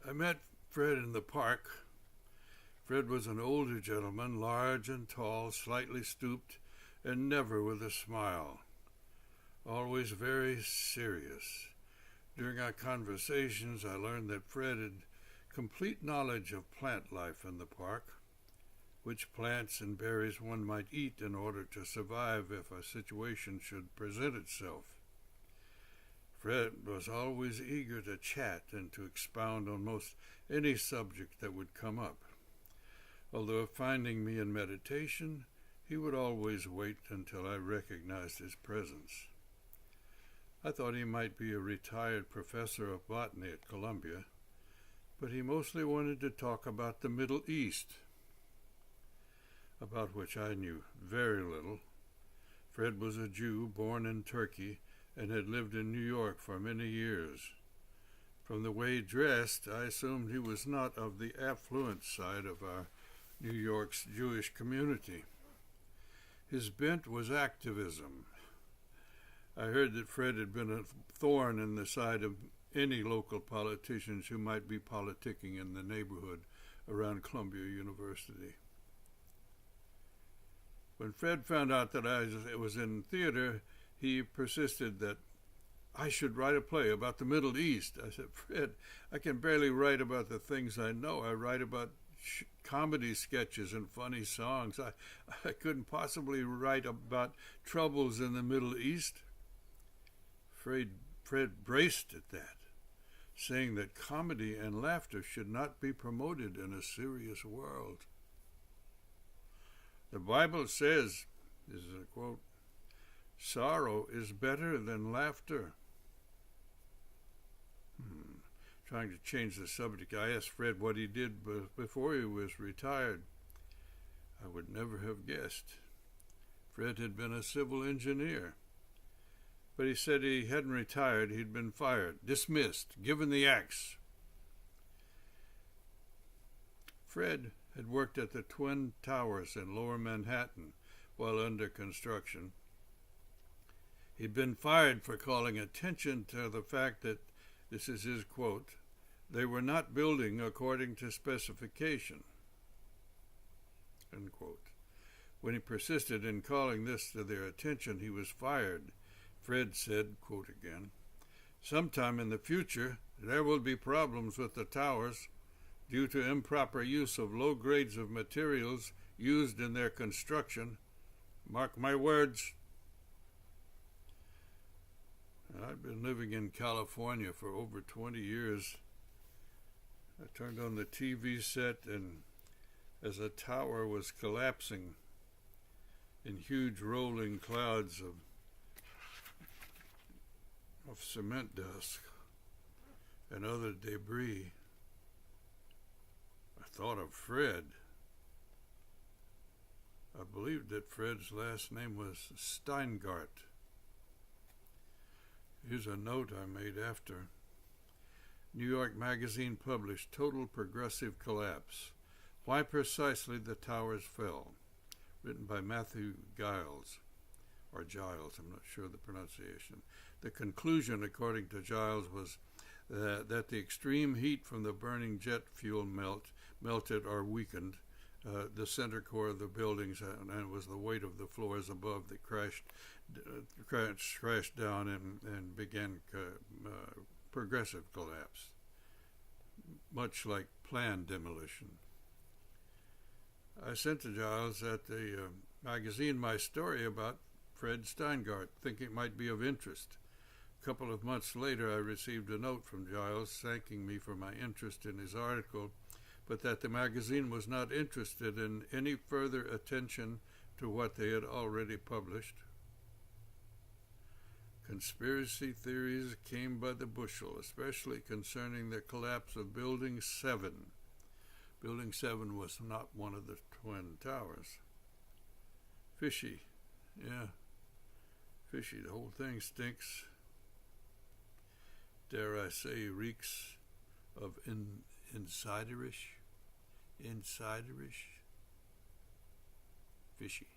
I met Fred in the park. Fred was an older gentleman, large and tall, slightly stooped, and never with a smile. Always very serious. During our conversations, I learned that Fred had complete knowledge of plant life in the park, which plants and berries one might eat in order to survive if a situation should present itself. Fred was always eager to chat and to expound on most any subject that would come up. Although finding me in meditation, he would always wait until I recognized his presence. I thought he might be a retired professor of botany at Columbia, but he mostly wanted to talk about the Middle East, about which I knew very little. Fred was a Jew born in Turkey and had lived in New York for many years. From the way he dressed, I assumed he was not of the affluent side of our New York's Jewish community. His bent was activism. I heard that Fred had been a thorn in the side of any local politicians who might be politicking in the neighborhood around Columbia University. When Fred found out that I was in theater, he persisted that I should write a play about the Middle East. I said, Fred, I can barely write about the things I know. I write about comedy sketches and funny songs. I couldn't possibly write about troubles in the Middle East. Fred braced at that, saying that comedy and laughter should not be promoted in a serious world. The Bible says, this is a quote, sorrow is better than laughter. Trying to change the subject, I asked Fred what he did before he was retired. I would never have guessed. Fred had been a civil engineer. But he said he hadn't retired, he'd been fired, dismissed, given the axe. Fred had worked at the Twin Towers in Lower Manhattan while under construction. He'd been fired for calling attention to the fact that, this is his quote, they were not building according to specification, end quote. When he persisted in calling this to their attention, he was fired. Fred said, quote again, sometime in the future, there will be problems with the towers due to improper use of low grades of materials used in their construction. Mark my words. I've been living in California for over 20 years. I turned on the TV set, and as a tower was collapsing in huge rolling clouds of cement dust and other debris, I thought of Fred. I believed that Fred's last name was Steingart. Here's a note I made after. New York Magazine published Total Progressive Collapse. Why precisely the towers fell. Written by Matthew Giles, or Giles, I'm not sure of the pronunciation. The conclusion, according to Giles, was that the extreme heat from the burning jet fuel melted or weakened the center core of the buildings, and it was the weight of the floors above that crashed down and began progressive collapse, much like planned demolition. I sent to Giles at the magazine my story about Fred Steingart, thinking it might be of interest. A couple of months later, I received a note from Giles thanking me for my interest in his article, but that the magazine was not interested in any further attention to what they had already published. Conspiracy theories came by the bushel, especially concerning the collapse of Building 7. Building 7 was not one of the Twin Towers. Fishy, yeah, fishy. The whole thing stinks. Dare I say, reeks of insiderish, fishy.